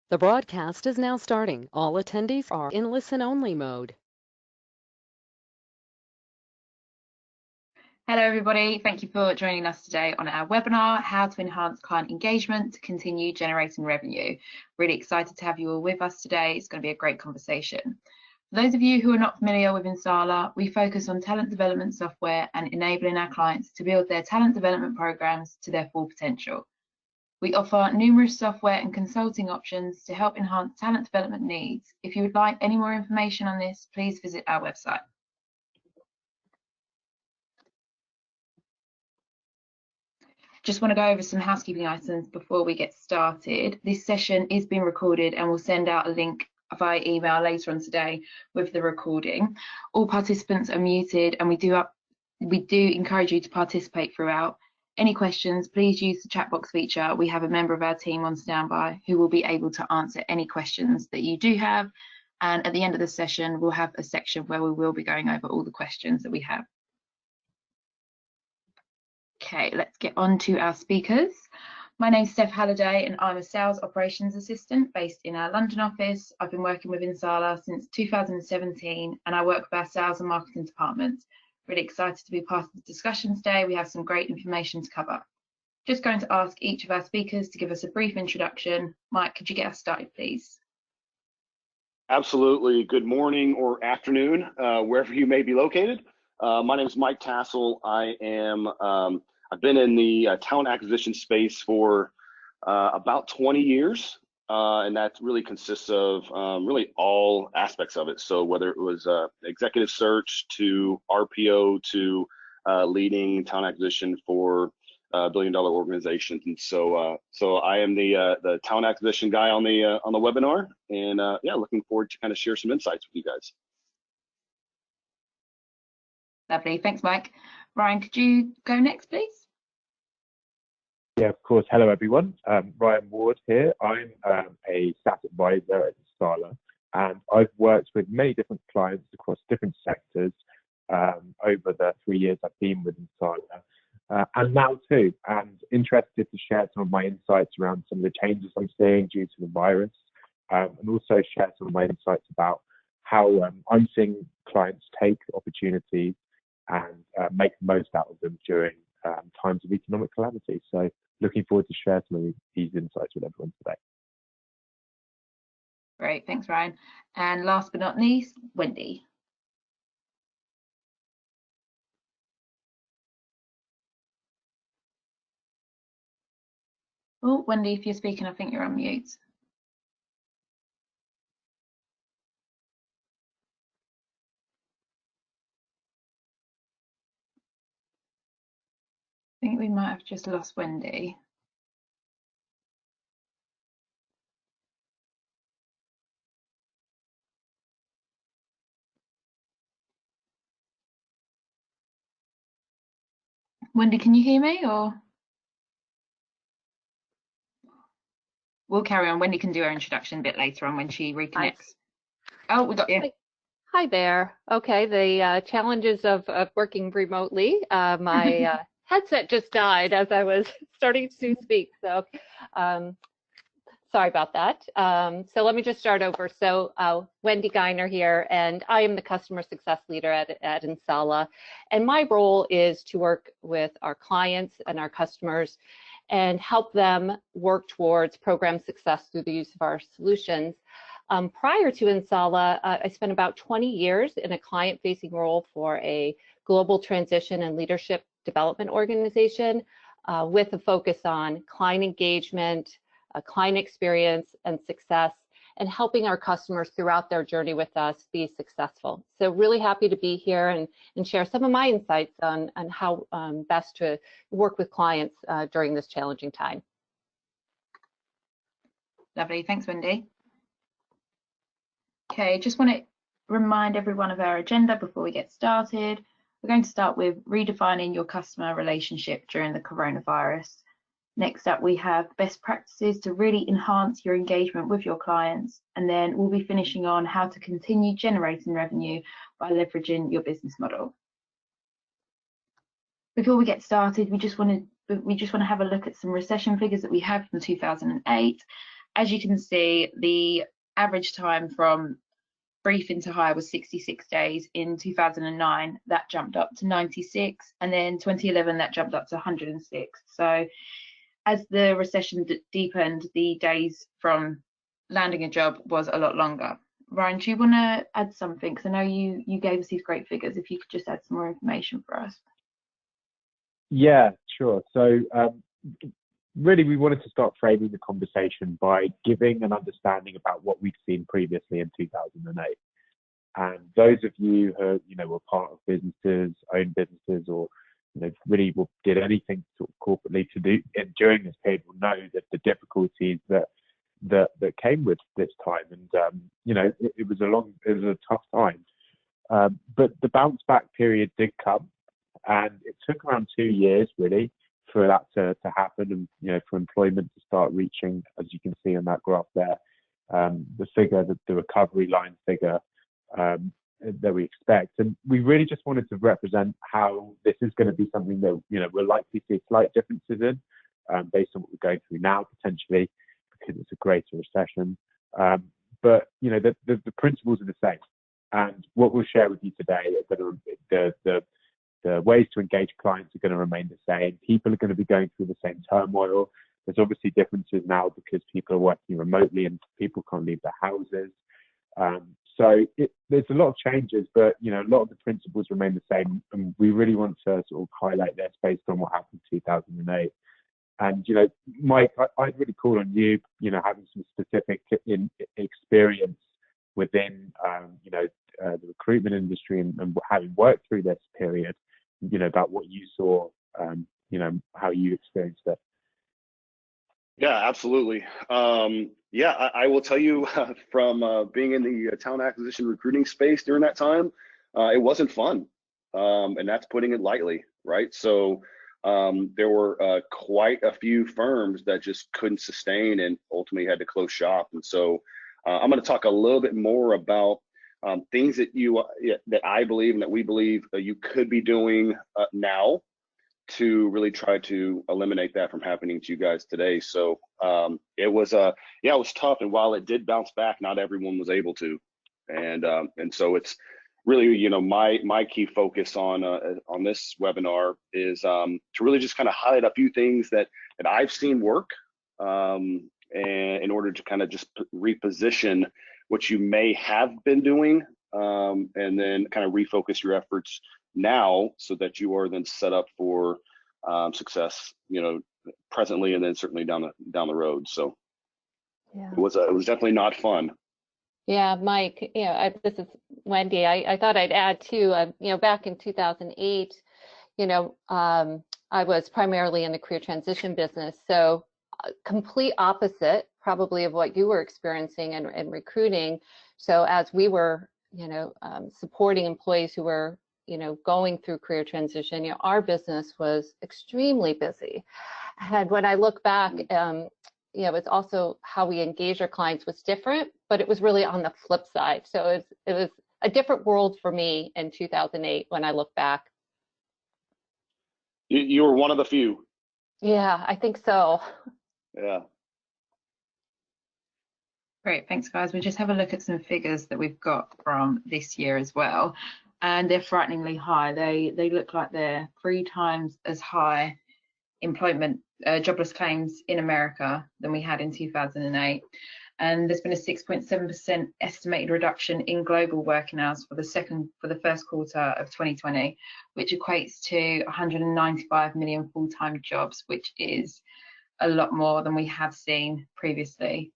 The broadcast is now starting. All attendees are in listen-only mode. Hello everybody, thank you for joining us today on our webinar, How to Enhance Client Engagement to Continue Generating Revenue. Really excited to have you all with us today. It's going to be a great conversation. For those of you who are not familiar with Insala, we focus on talent development software and enabling our clients to build their talent development programs to their full potential. We offer numerous software and consulting options to help enhance talent development needs. If you would like any more information on this, please visit our website. Just want to go over some housekeeping items before we get started. This session is being recorded and we'll send out a link via email later on today with the recording. All participants are muted and we do encourage you to participate throughout. Any questions, please use the chat box feature. We have a member of our team on standby who will be able to answer any questions that you do have. And at the end of the session, we'll have a section where we will be going over all the questions that we have. Okay, let's get on to our speakers. My name's Steph Halliday and I'm a Sales Operations Assistant based in our London office. I've been working with Insala since 2017 and I work with our sales and marketing department. Really excited to be part of the discussion today. We have some great information to cover. Just going to ask each of our speakers to give us a brief introduction. Mike, could you get us started, please? Absolutely. Good morning or afternoon, wherever you may be located. My name is Mike Tassel. I've been in the talent acquisition space for about 20 years, and that really consists of really all aspects of it. So whether it was executive search to RPO to leading talent acquisition for billion-dollar organizations, and so I am the talent acquisition guy on the webinar, and yeah, looking forward to kind of share some insights with you guys. Lovely, thanks, Mike. Ryan, could you go next, please? Yeah, of course. Hello, everyone. Ryan Ward here. I'm a SaaS advisor at Insala, and I've worked with many different clients across different sectors over the 3 years I've been with Insala, and now too. And interested to share some of my insights around some of the changes I'm seeing due to the virus, and also share some of my insights about how I'm seeing clients take opportunities and make the most out of them during times of economic calamity. So looking forward to share some of these insights with everyone today. Great, thanks, Ryan. And last but not least, Wendy. Oh, Wendy, if you're speaking, I think you're on mute. I think we might have just lost Wendy. Wendy, can you hear me, or? We'll carry on. Wendy can do her introduction a bit later on when she reconnects. Oh, we got you. Hi there. Okay, the challenges of working remotely. My headset just died as I was starting to speak, so sorry about that. So let me just start over. So Wendy Geiner here, and I am the Customer Success Leader at Insala. And my role is to work with our clients and our customers and help them work towards program success through the use of our solutions. Prior to Insala, I spent about 20 years in a client-facing role for a global transition and leadership development organization with a focus on client engagement, client experience and success, and helping our customers throughout their journey with us be successful. So really happy to be here and share some of my insights on how best to work with clients during this challenging time. Lovely, thanks, Wendy. Okay, just want to remind everyone of our agenda before we get started. We're going to start with redefining your customer relationship during the coronavirus. Next up, we have best practices to really enhance your engagement with your clients. And then we'll be finishing on how to continue generating revenue by leveraging your business model. Before we get started, we just want to have a look at some recession figures that we have from 2008. As you can see, the average time from briefing to hire was 66 days. In 2009, that jumped up to 96, and then 2011 that jumped up to 106. So as the recession deepened, the days from landing a job was a lot longer. Ryan, do you want to add something? Because I know you gave us these great figures. If you could just add some more information for us. Yeah, sure. So really, we wanted to start framing the conversation by giving an understanding about what we'd seen previously in 2008. And those of you who were part of businesses, owned businesses, or really did anything sort of corporately to do during this period will know that the difficulties that came with this time, and it was a tough time. But the bounce back period did come, and it took around 2 years really for that to happen, and for employment to start reaching, as you can see on that graph there, the figure, the recovery line figure that we expect. And we really just wanted to represent how this is going to be something that we're likely to see slight differences in, based on what we're going through now potentially, because it's a greater recession. But the principles are the same, and what we'll share with you today are going to the ways to engage clients are going to remain the same. People are going to be going through the same turmoil. There's obviously differences now because people are working remotely and people can't leave their houses. So there's a lot of changes, but a lot of the principles remain the same. And we really want to sort of highlight this based on what happened in 2008. And Mike, I'd really call on you, having some specific experience within the recruitment industry and having worked through this period, about what you saw, how you experienced it. Yeah, absolutely. I will tell you from being in the talent acquisition recruiting space during that time, it wasn't fun, and that's putting it lightly, right? So there were quite a few firms that just couldn't sustain and ultimately had to close shop. And so I'm going to talk a little bit more about things that I believe and that we believe you could be doing now to really try to eliminate that from happening to you guys today. So it was tough, and while it did bounce back, not everyone was able to, and so it's really my key focus on this webinar is to really just kind of highlight a few things that I've seen work, and in order to kind of just reposition what you may have been doing, and then kind of refocus your efforts now so that you are then set up for success, presently and then certainly down the road. So Yeah. it was definitely not fun. Yeah, Mike, this is Wendy. I thought I'd add too, back in 2008, I was primarily in the career transition business. So complete opposite probably of what you were experiencing in recruiting. So as we were, supporting employees who were, going through career transition, our business was extremely busy. And when I look back, it's also how we engage our clients was different, but it was really on the flip side. So it was a different world for me in 2008 when I look back. You were one of the few. Yeah, I think so. Yeah. Great, thanks guys. We'll just have a look at some figures that we've got from this year as well. And they're frighteningly high. They look like they're 3 times as high employment jobless claims in America than we had in 2008. And there's been a 6.7% estimated reduction in global working hours for the first quarter of 2020, which equates to 195 million full-time jobs, which is a lot more than we have seen previously.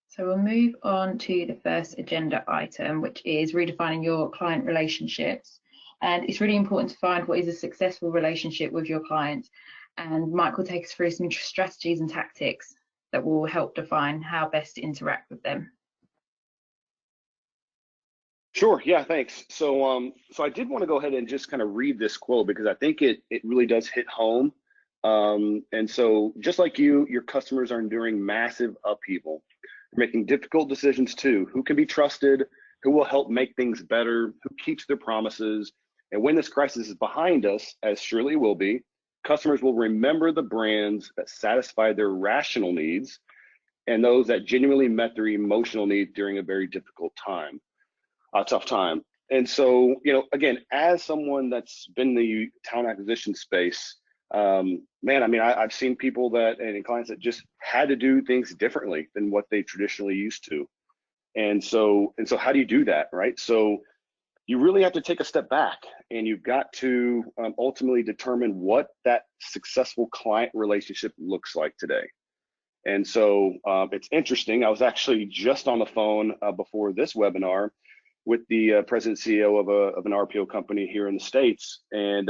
So we'll move on to the first agenda item, which is redefining your client relationships. And it's really important to find what is a successful relationship with your client. And Mike will take us through some strategies and tactics that will help define how best to interact with them. Sure. Yeah, thanks. So I did want to go ahead and just kind of read this quote because I think it really does hit home. And so just like your customers are enduring massive upheaval. They're making difficult decisions too. Who can be trusted? Who will help make things better? Who keeps their promises? And when this crisis is behind us, as surely it will be, Customers will remember the brands that satisfy their rational needs and those that genuinely met their emotional needs during a very difficult time, a tough time. And so, again, as someone that's been in the talent acquisition space, man, I mean, I've seen people and clients that just had to do things differently than what they traditionally used to. And so how do you do that, right? So you really have to take a step back, and you've got to ultimately determine what that successful client relationship looks like today. And so it's interesting. I was actually just on the phone before this webinar with the president CEO of an RPO company here in the States, and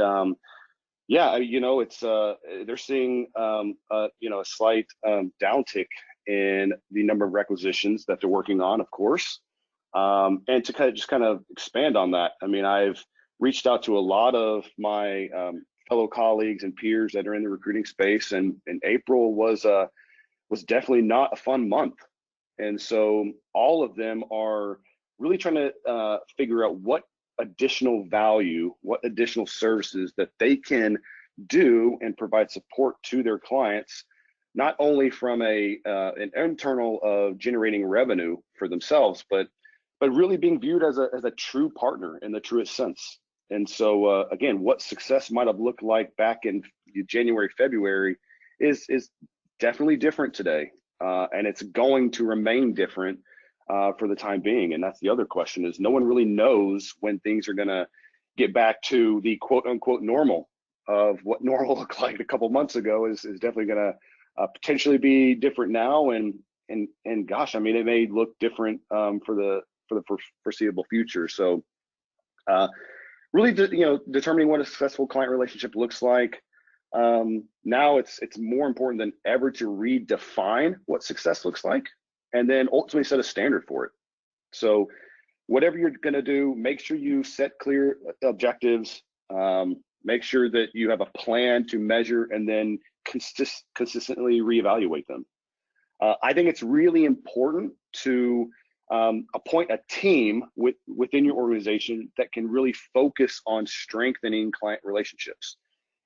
yeah, it's they're seeing a slight downtick in the number of requisitions that they're working on, of course. And to kind of expand on that, I mean, I've reached out to a lot of my fellow colleagues and peers that are in the recruiting space, and April was definitely not a fun month. And so all of them are really trying to figure out what additional value, what additional services that they can do and provide support to their clients, not only from an internal of generating revenue for themselves, but really being viewed as a true partner in the truest sense. And so again, what success might have looked like back in January, February is definitely different today, and it's going to remain different for the time being. And that's the other question, is no one really knows when things are going to get back to the quote unquote normal of what normal looked like a couple months ago is definitely going to potentially be different now. And gosh, I mean, it may look different for the foreseeable future. So really, determining what a successful client relationship looks like. Now it's more important than ever to redefine what success looks like, and then ultimately set a standard for it. So whatever you're going to do, make sure you set clear objectives, make sure that you have a plan to measure, and then consistently reevaluate them. I think it's really important to appoint a team within your organization that can really focus on strengthening client relationships.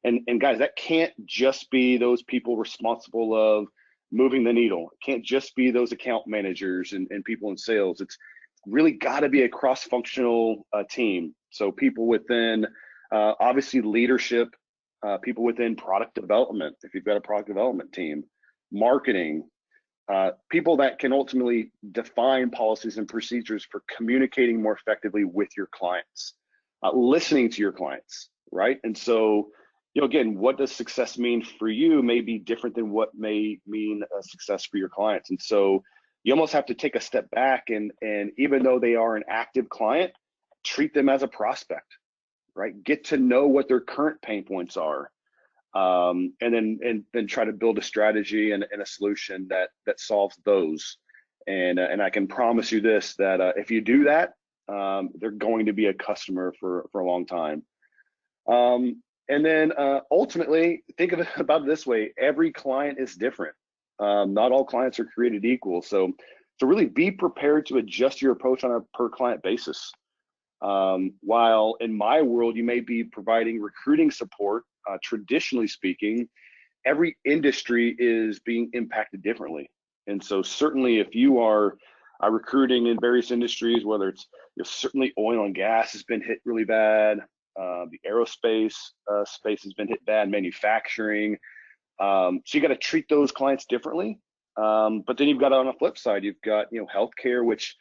And guys, that can't just be those people responsible of moving the needle. It can't just be those account managers and people in sales. It's really got to be a cross-functional team. So people within, obviously, leadership, people within product development, if you've got a product development team, marketing, people that can ultimately define policies and procedures for communicating more effectively with your clients, listening to your clients, right? And so, again, what does success mean for you may be different than what may mean a success for your clients. And so you almost have to take a step back and even though they are an active client, treat them as a prospect, right? Get to know what their current pain points are. And then try to build a strategy and a solution that solves those. And I can promise you this, that if you do that, they're going to be a customer for a long time. And then ultimately, think of it about it this way: every client is different. Not all clients are created equal. So really be prepared to adjust your approach on a per client basis. While in my world, you may be providing recruiting support, traditionally speaking, every industry is being impacted differently. And so certainly if you are recruiting in various industries, whether it's certainly oil and gas has been hit really bad, the aerospace space has been hit bad, manufacturing. So you got to treat those clients differently. But then you've got, on the flip side, you've got healthcare, which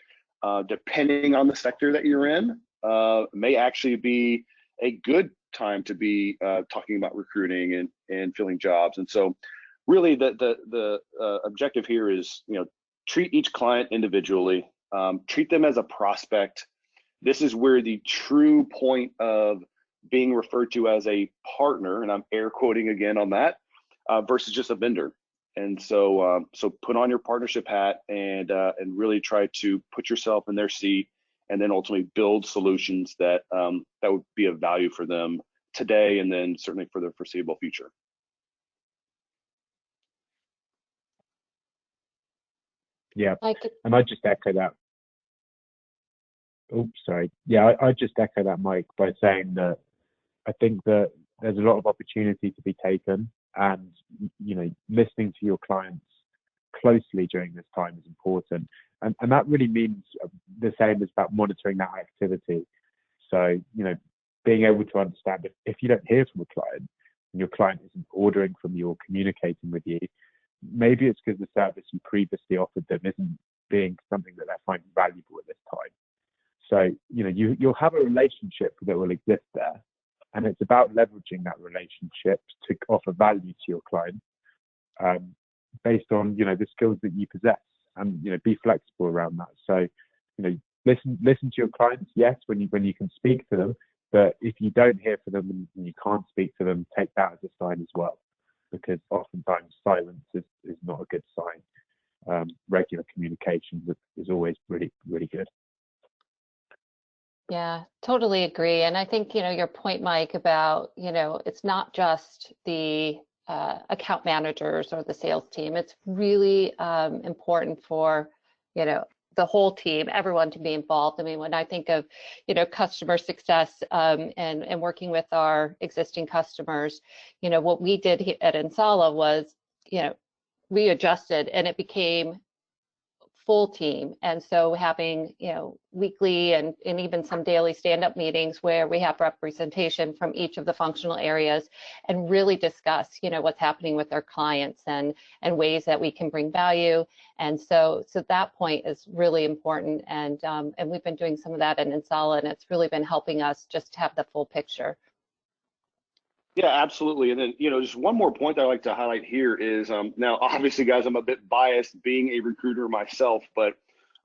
depending on the sector that you're in, may actually be a good time to be talking about recruiting and filling jobs. And so really the objective here is, treat each client individually, treat them as a prospect. This is where the true point of being referred to as a partner, and I'm air quoting again on that, versus just a vendor. And so put on your partnership hat and really try to put yourself in their seat, and then ultimately build solutions that would be of value for them today, and then certainly for the foreseeable future. Yeah, and I just echo that. Oops, sorry. Yeah, I just echo that, Mike, by saying that I think that there's a lot of opportunity to be taken, and listening to your clients closely during this time is important. And that really means the same as about monitoring that activity. So, being able to understand if you don't hear from a client and your client isn't ordering from you or communicating with you, maybe it's because the service you previously offered them isn't being something that they're finding valuable at this time. So, you'll have a relationship that will exist there, and it's about leveraging that relationship to offer value to your client based on, the skills that you possess, and, be flexible around that. So, listen to your clients, yes, when you can speak to them, but if you don't hear from them and you can't speak to them, take that as a sign as well, because oftentimes silence is not a good sign. Regular communication is always really, really good. Yeah, totally agree. And I think, your point, Mike, about, it's not just the account managers or the sales team. It's really important for, the whole team, everyone to be involved. I mean, when I think of, customer success and working with our existing customers, what we did at Insala was, we adjusted and it became full team. And so having, weekly and even some daily stand-up meetings where we have representation from each of the functional areas and really discuss, what's happening with our clients and ways that we can bring value. And so that point is really important. And we've been doing some of that in Insala, and it's really been helping us just have the full picture. Yeah, absolutely. And then, just one more point that I like to highlight here is now, obviously, guys, I'm a bit biased being a recruiter myself, but,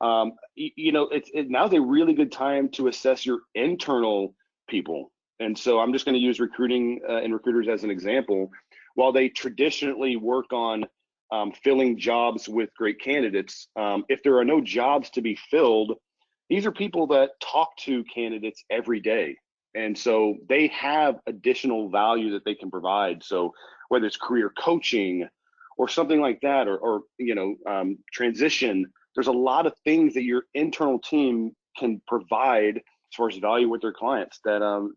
now's a really good time to assess your internal people. And so I'm just going to use recruiting and recruiters as an example. While they traditionally work on filling jobs with great candidates, if there are no jobs to be filled, these are people that talk to candidates every day. And so they have additional value that they can provide. So whether it's career coaching or something like that, or transition, there's a lot of things that your internal team can provide as far as value with their clients that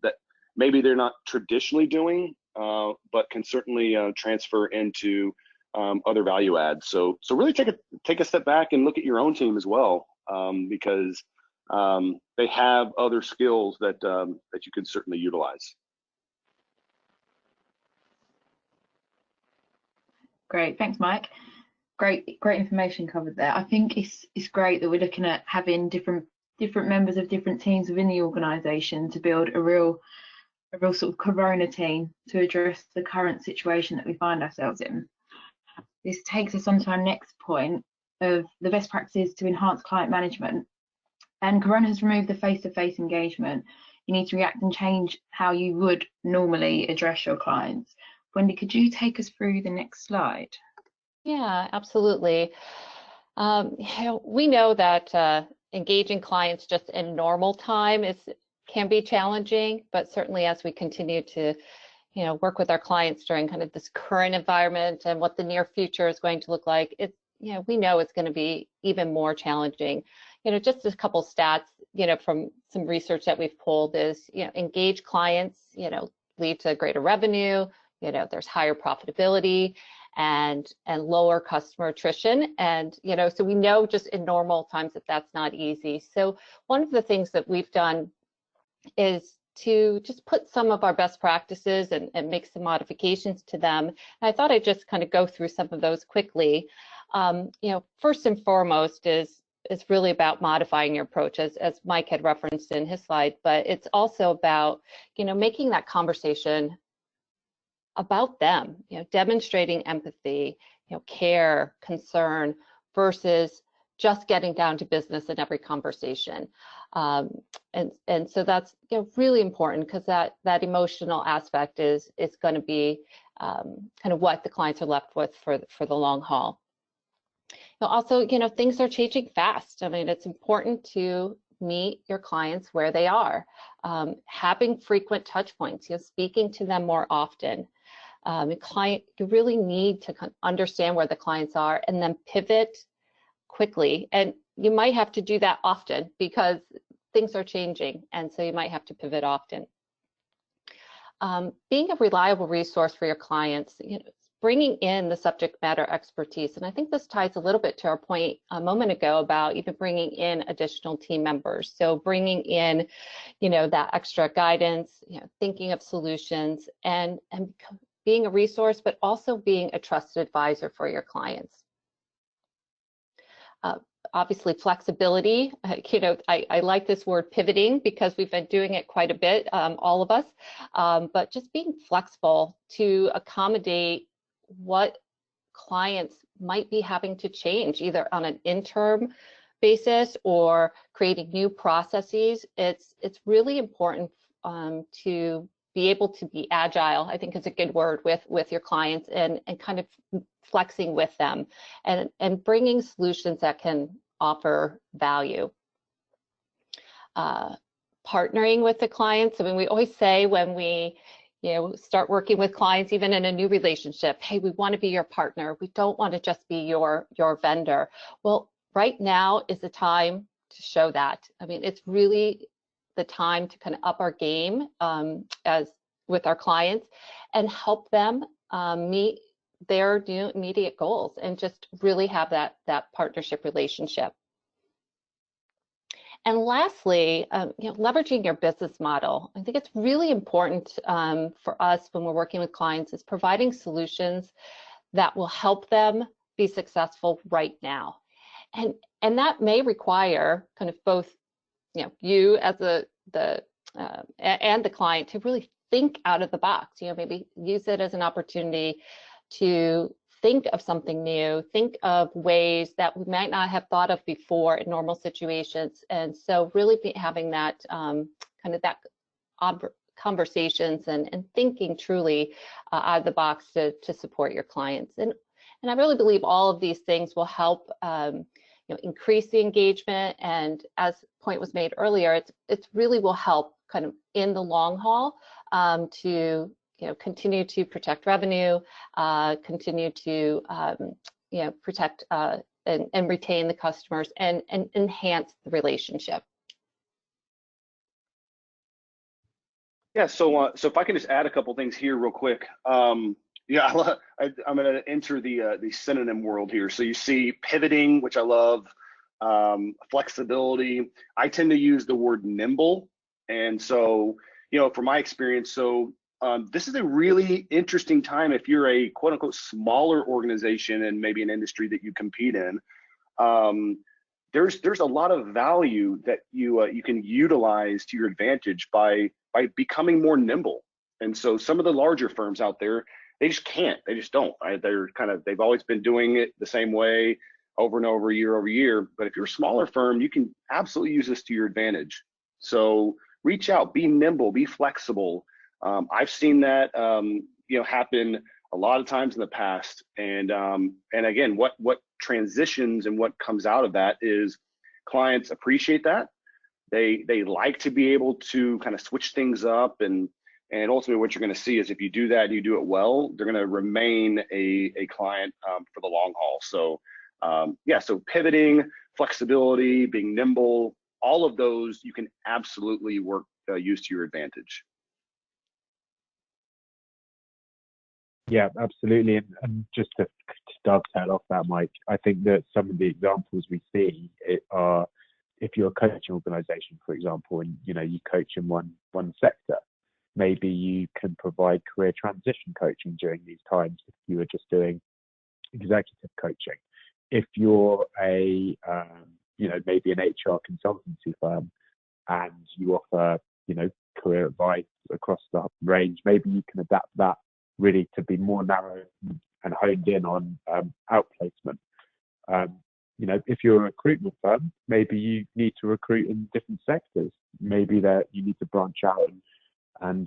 maybe they're not traditionally doing, but can certainly transfer into other value adds. So really take a step back and look at your own team as well, because they have other skills that you can certainly utilize. Great, thanks, Mike. Great information covered there. I think it's great that we're looking at having different members of different teams within the organisation to build a real sort of corona team to address the current situation that we find ourselves in. This takes us on to our next point of the best practices to enhance client management. And Corona has removed the face-to-face engagement. You need to react and change how you would normally address your clients. Wendy, could you take us through the next slide? Yeah, absolutely. We know that engaging clients just in normal time can be challenging, but certainly as we continue to work with our clients during kind of this current environment and what the near future is going to look like, we know it's going to be even more challenging. Just a couple stats, from some research that we've pulled is, engaged clients, lead to greater revenue, there's higher profitability and lower customer attrition. And, so we know just in normal times that that's not easy. So one of the things that we've done is to just put some of our best practices and make some modifications to them. And I thought I'd just kind of go through some of those quickly. First and foremost is really about modifying your approach, as Mike had referenced in his slide, but it's also about, making that conversation about them, demonstrating empathy, care, concern, versus just getting down to business in every conversation. And so that's really important, because that emotional aspect is going to be kind of what the clients are left with for the long haul. Also, things are changing fast. I mean, it's important to meet your clients where they are, having frequent touch points, speaking to them more often. You really need to understand where the clients are and then pivot quickly. And you might have to do that often because things are changing. And so you might have to pivot often. Being a reliable resource for your clients, bringing in the subject matter expertise. And I think this ties a little bit to our point a moment ago about even bringing in additional team members. So bringing in, that extra guidance, thinking of solutions and being a resource, but also being a trusted advisor for your clients. Obviously, flexibility. I like this word pivoting because we've been doing it quite a bit, all of us. But just being flexible to accommodate what clients might be having to change, either on an interim basis or creating new processes. It's really important to be able to be agile, I think is a good word, with your clients and kind of flexing with them and bringing solutions that can offer value. Partnering with the clients. I mean, we always say when we start working with clients, even in a new relationship, hey, we want to be your partner. We don't want to just be your vendor. Well, right now is the time to show that. I mean, it's really the time to kind of up our game as with our clients and help them meet their new immediate goals and just really have that partnership relationship. And lastly, leveraging your business model. I think it's really important for us when we're working with clients is providing solutions that will help them be successful right now. And that may require kind of both, you as and the client to really think out of the box, maybe use it as an opportunity to think of something new, think of ways that we might not have thought of before in normal situations. And so really having that kind of that conversations and thinking truly out of the box to support your clients. And I really believe all of these things will help increase the engagement. And as point was made earlier, it really will help kind of in the long haul to continue to protect revenue, continue to protect and retain the customers and enhance the relationship. Yeah, so if I can just add a couple things here real quick. I'm going to enter the synonym world here. So you see pivoting, which I love, flexibility. I tend to use the word nimble. And so, from my experience, this is a really interesting time if you're a quote unquote smaller organization and maybe an industry that you compete in. There's a lot of value that you can utilize to your advantage by becoming more nimble. And so some of the larger firms out there, they just can't. They just don't. They've always been doing it the same way over and over, year over year. But if you're a smaller firm, you can absolutely use this to your advantage. So reach out, be nimble, be flexible. I've seen that happen a lot of times in the past. And again, what transitions and what comes out of that is clients appreciate that. They like to be able to kind of switch things up, and ultimately what you're going to see is if you do that and you do it well, they're going to remain a client for the long haul. So so pivoting, flexibility, being nimble, all of those you can absolutely use to your advantage. Yeah, absolutely. And just to dovetail off that, Mike, I think that some of the examples we see are if you're a coaching organization, for example, and you coach in one sector, maybe you can provide career transition coaching during these times if you were just doing executive coaching. If you're a maybe an HR consultancy firm and you offer career advice across the range, maybe you can adapt that really to be more narrow and honed in on outplacement. If you're a recruitment firm, maybe you need to recruit in different sectors. Maybe that you need to branch out and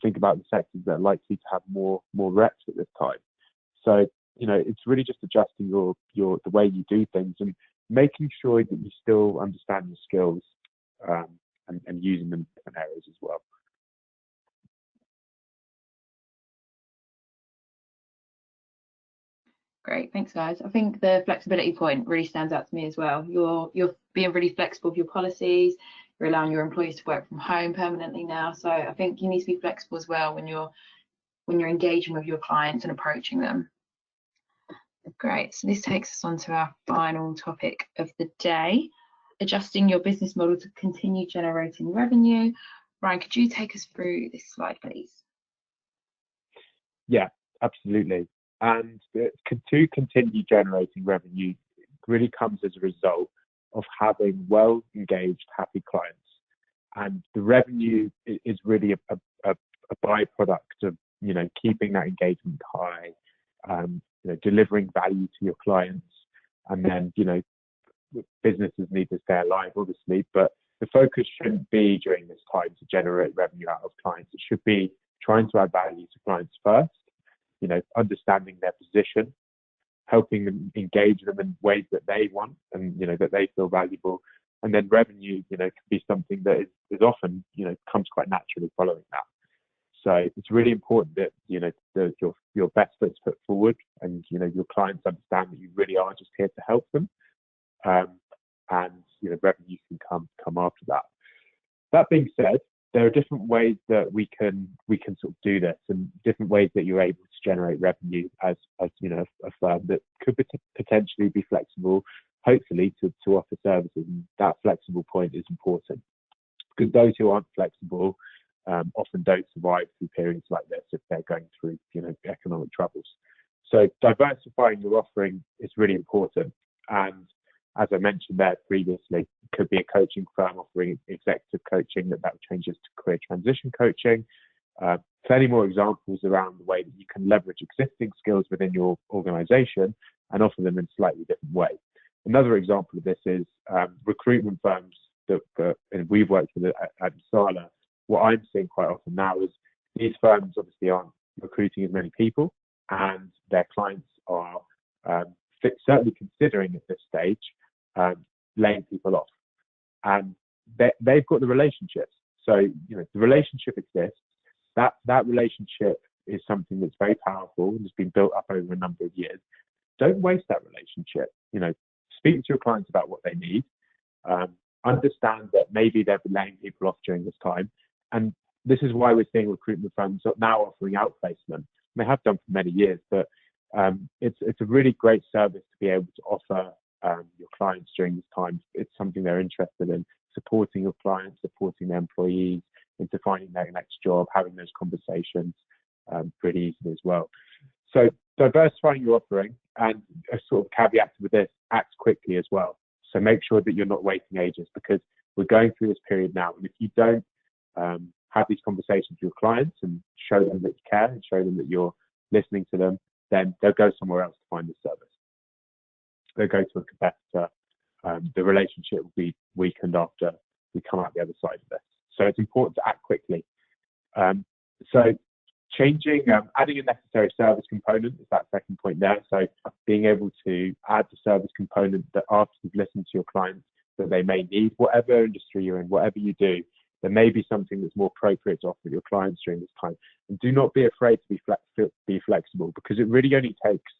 think about the sectors that are likely to have more reps at this time. So it's really just adjusting the way you do things and making sure that you still understand your skills and using them in different areas as well. Great, thanks guys. I think the flexibility point really stands out to me as well. You're being really flexible with your policies, you're allowing your employees to work from home permanently now. So I think you need to be flexible as well when you're engaging with your clients and approaching them. Great. So this takes us on to our final topic of the day, adjusting your business model to continue generating revenue. Ryan, could you take us through this slide, please? Yeah, absolutely. And to continue generating revenue really comes as a result of having well-engaged, happy clients. And the revenue is really a byproduct of, keeping that engagement high, delivering value to your clients. And then, businesses need to stay alive, obviously, but the focus shouldn't be during this time to generate revenue out of clients. It should be trying to add value to clients first, understanding their position, helping them engage them in ways that they want and, that they feel valuable. And then revenue, can be something that is often, comes quite naturally following that. So it's really important that, your best foot is put forward and, your clients understand that you really are just here to help them. And, revenue can come after that. That being said, there are different ways that we can sort of do this, and different ways that you're able to generate revenue as a firm that could potentially be flexible, hopefully to offer services. And that flexible point is important, because those who aren't flexible often don't survive through periods like this if they're going through economic troubles. So diversifying your offering is really important. And as I mentioned there previously, it could be a coaching firm offering executive coaching that changes to career transition coaching. Plenty more examples around the way that you can leverage existing skills within your organization and offer them in a slightly different way. Another example of this is recruitment firms that we've worked with at Sala. What I'm seeing quite often now is these firms obviously aren't recruiting as many people, and their clients are certainly considering at this stage laying people off. And they've got the relationships. So, the relationship exists. That relationship is something that's very powerful and has been built up over a number of years. Don't waste that relationship. Speak to your clients about what they need. Understand that maybe they've been laying people off during this time. And this is why we're seeing recruitment firms now offering outplacement. They have done for many years, but it's a really great service to be able to offer your clients during this time. It's something they're interested in, supporting your clients, supporting their employees into finding their next job, having those conversations pretty easily as well. So diversifying your offering, and a sort of caveat with this, act quickly as well. So make sure that you're not waiting ages, because we're going through this period now. And if you don't have these conversations with your clients and show them that you care and show them that you're listening to them, then they'll go somewhere else to find the service. They'll go to a competitor. The relationship will be weakened after we come out the other side of this. So it's important to act quickly. So changing, adding a necessary service component is that second point there. So being able to add the service component that after you've listened to your clients that they may need, whatever industry you're in, whatever you do, there may be something that's more appropriate to offer your clients during this time. And do not be afraid to be flexible, because it really only takes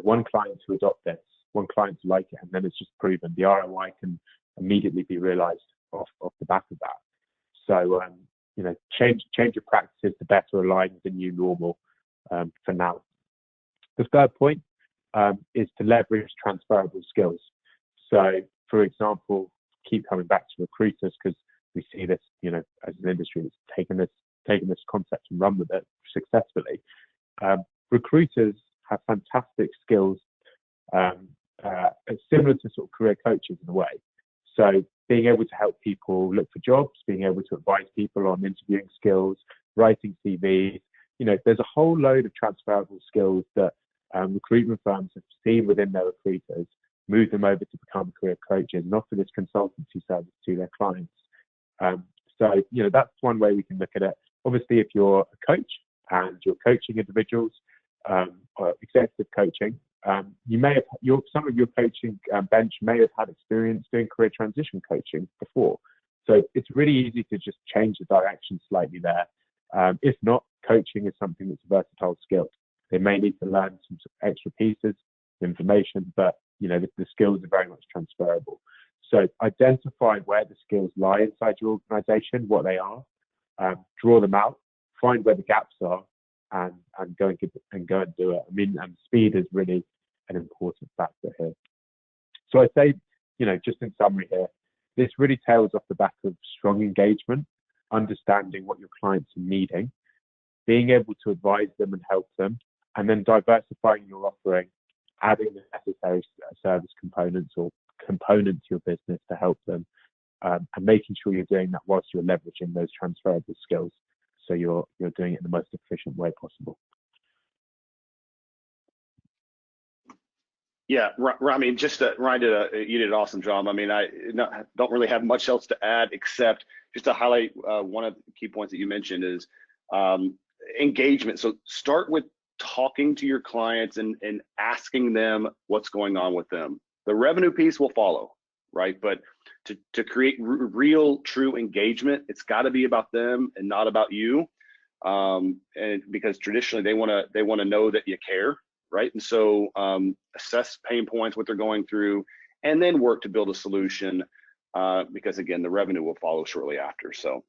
one client to adopt this, one client to like it, and then it's just proven. The ROI can immediately be realized off the back of that. So change your practices to better align with the new normal for now. The third point is to leverage transferable skills. So, for example, keep coming back to recruiters, because we see this, as an industry that's taken this concept and run with it successfully. Recruiters have fantastic skills, similar to sort of career coaches in a way. So being able to help people look for jobs, being able to advise people on interviewing skills, writing CVs, there's a whole load of transferable skills that recruitment firms have seen within their recruiters, move them over to become career coaches and offer this consultancy service to their clients. So that's one way we can look at it. Obviously, if you're a coach and you're coaching individuals, or executive coaching, you may have some of your coaching bench may have had experience doing career transition coaching before. So it's really easy to just change the direction slightly there. If not, coaching is something that's a versatile skill. They may need to learn some extra pieces of information, but the skills are very much transferable. So identify where the skills lie inside your organization, what they are, draw them out, find where the gaps are, and go and do it. I mean, and speed is really an important factor here. So I'd say, just in summary here, this really tails off the back of strong engagement, understanding what your clients are needing, being able to advise them and help them, and then diversifying your offering, adding the necessary service components or components to your business to help them, and making sure you're doing that whilst you're leveraging those transferable skills, so you're doing it in the most efficient way possible. Yeah, Rami, Ryan you did an awesome job. I mean, I don't really have much else to add except just to highlight one of the key points that you mentioned is engagement. So start with talking to your clients and asking them what's going on with them. The revenue piece will follow, right? But to create real, true engagement, it's got to be about them and not about you, and because traditionally they want to know that you care. Right, and so assess pain points, what they're going through, and then work to build a solution. Because again, the revenue will follow shortly after. So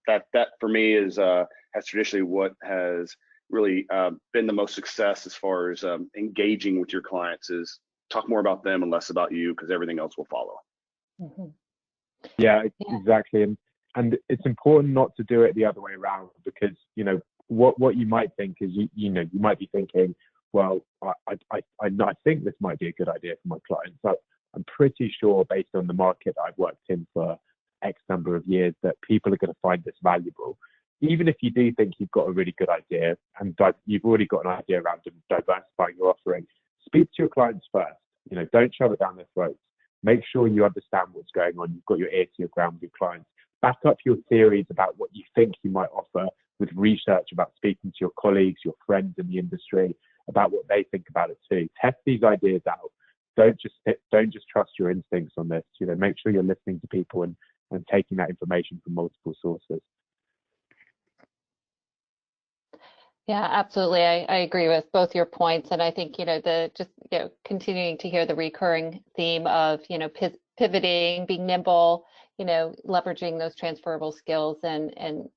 that for me is has traditionally what has really been the most success as far as engaging with your clients is talk more about them and less about you, because everything else will follow. Mm-hmm. Yeah, exactly, and it's important not to do it the other way around, because what you might think is you might be thinking, well, I think this might be a good idea for my clients. So I'm pretty sure, based on the market I've worked in for X number of years, that people are going to find this valuable. Even if you do think you've got a really good idea and you've already got an idea around diversifying your offering, speak to your clients first. Don't shove it down their throats. Make sure you understand what's going on. You've got your ear to your ground with your clients. Back up your theories about what you think you might offer with research about speaking to your colleagues, your friends in the industry, about what they think about it too. Test these ideas out. Don't just trust your instincts on this. Make sure you're listening to people and taking that information from multiple sources. Yeah, absolutely. I agree with both your points, and I think continuing to hear the recurring theme of pivoting, being nimble, leveraging those transferable skills, and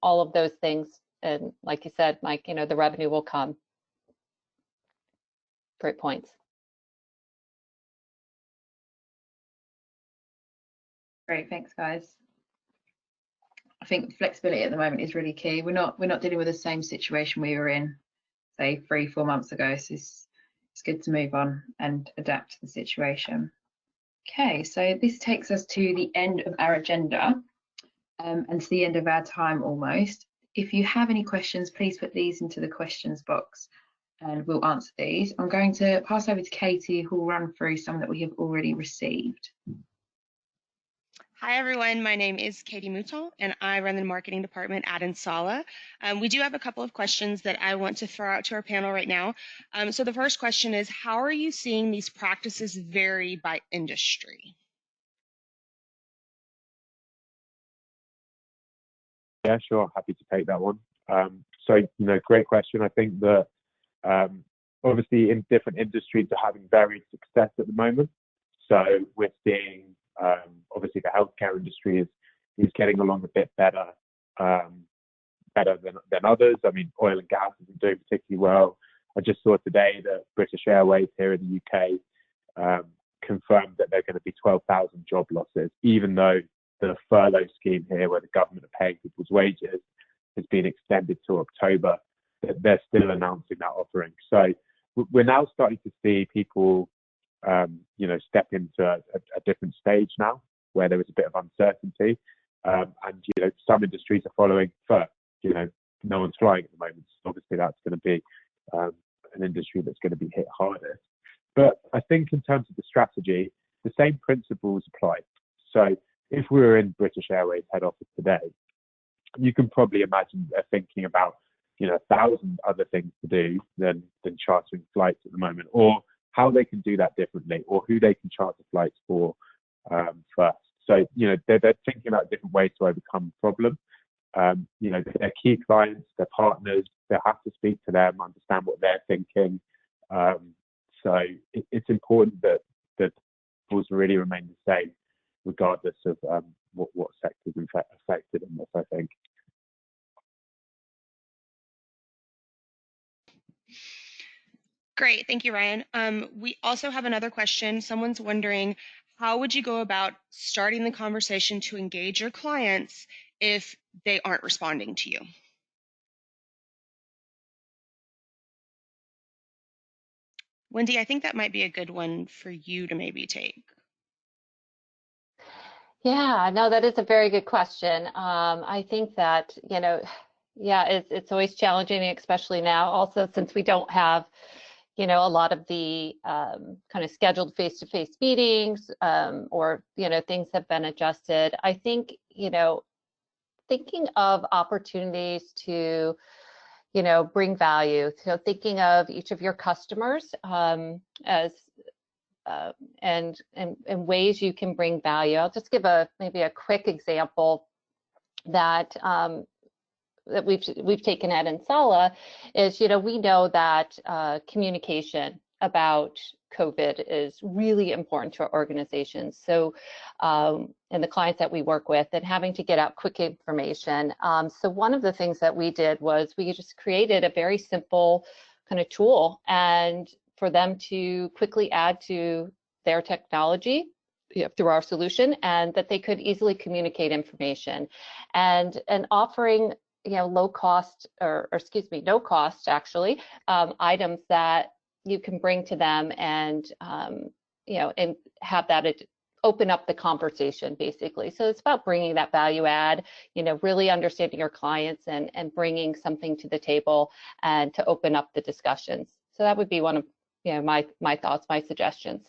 all of those things. And like you said, Mike, the revenue will come. Great points. Great, thanks, guys. I think flexibility at the moment is really key. We're not dealing with the same situation we were in, say, 3-4 months ago. So it's good to move on and adapt to the situation. Okay, so this takes us to the end of our agenda, and to the end of our time almost. If you have any questions, please put these into the questions box and we'll answer these. I'm going to pass over to Katie, who will run through some that we have already received. Hi, everyone. My name is Katie Mouton, and I run the marketing department at Insala. We do have a couple of questions that I want to throw out to our panel right now. So the first question is, how are you seeing these practices vary by industry? Yeah, sure. Happy to take that one. So, great question. I think that obviously in different industries are having varied success at the moment. So we're seeing obviously the healthcare industry is getting along a bit better than others. I mean, oil and gas isn't doing particularly well. I just saw today that British Airways here in the UK confirmed that there are going to be 12,000 job losses, even though the furlough scheme here, where the government are paying people's wages, has been extended to October. They're still announcing that offering. So we're now starting to see people step into a different stage now, where there is a bit of uncertainty, and some industries are following first. No one's flying at the moment, so obviously that's going to be an industry that's going to be hit hardest. But I think in terms of the strategy, the same principles apply. So if we were in British Airways head office today, you can probably imagine they're thinking about 1,000 other things to do than chartering flights at the moment, or how they can do that differently, or who they can charter flights for first. So they're thinking about different ways to overcome the problem. Their key clients, their partners, they have to speak to them, understand what they're thinking. So it's important that rules really remain the same. regardless of what sectors affected in this, I think. Great, thank you, Ryan. We also have another question. Someone's wondering, how would you go about starting the conversation to engage your clients if they aren't responding to you? Wendy, I think that might be a good one for you to maybe take. Yeah, no, that is a very good question. I think that, yeah, it's always challenging, especially now, also since we don't have, a lot of the kind of scheduled face-to-face meetings, or, things have been adjusted. I think, thinking of opportunities to, bring value. So thinking of each of your customers as and ways you can bring value. I'll just give maybe a quick example that that we've taken at Insala is, we know that communication about COVID is really important to our organizations. So, and the clients that we work with, and having to get out quick information. So one of the things that we did was we just created a very simple kind of tool, and for them to quickly add to their technology through our solution, and that they could easily communicate information, and offering low cost, or excuse me, no cost actually, items that you can bring to them, and and have that open up the conversation basically. So it's about bringing that value add, really understanding your clients and bringing something to the table, and to open up the discussions. So that would be one of my thoughts, my suggestions.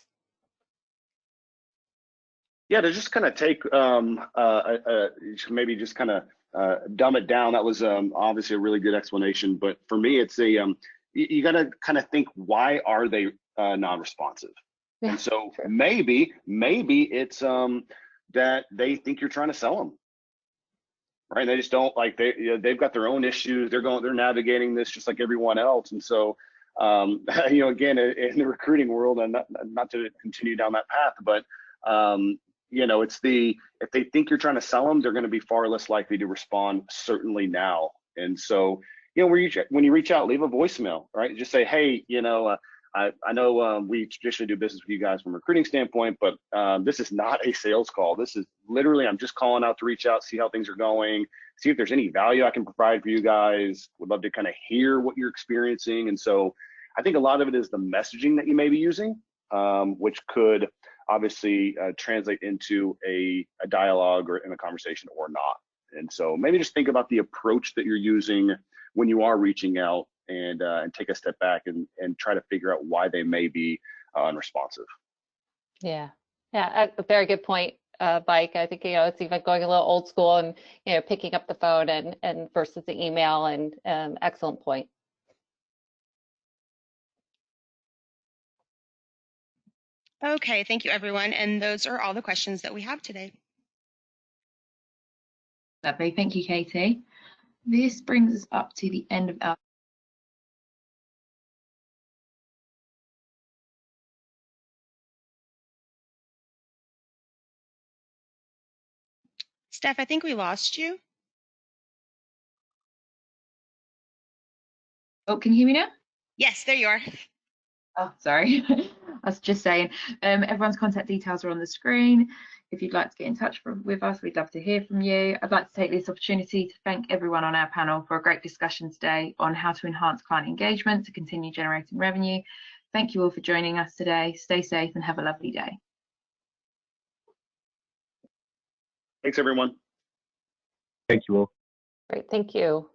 Yeah, to just kind of take maybe just kind of dumb it down. That was obviously a really good explanation, but for me, it's you got to kind of think, why are they non-responsive? Yeah, and so true. maybe it's that they think you're trying to sell them, right? They just don't like, they've got their own issues. They're navigating this just like everyone else, and so again, in the recruiting world, and not to continue down that path, but it's if they think you're trying to sell them, they're going to be far less likely to respond, certainly now. And so, when you reach out, leave a voicemail, right? Just say, hey, I know we traditionally do business with you guys from a recruiting standpoint, but this is not a sales call. This is literally, I'm just calling out to reach out, see how things are going, see if there's any value I can provide for you guys. Would love to kind of hear what you're experiencing. And so I think a lot of it is the messaging that you may be using, which could obviously translate into a dialogue or in a conversation or not. And so maybe just think about the approach that you're using when you are reaching out, and take a step back and try to figure out why they may be unresponsive. Yeah, a very good point, Mike. I think it's even going a little old school, and picking up the phone and versus the email, and excellent point. Okay, thank you, everyone. And those are all the questions that we have today. Lovely, thank you, Katie. This brings us up to the end of our Steph, I think we lost you. Oh, can you hear me now? Yes, there you are. Oh, sorry. I was just saying, everyone's contact details are on the screen. If you'd like to get in touch with us, we'd love to hear from you. I'd like to take this opportunity to thank everyone on our panel for a great discussion today on how to enhance client engagement to continue generating revenue. Thank you all for joining us today. Stay safe and have a lovely day. Thanks, everyone. Thank you all. Great, thank you.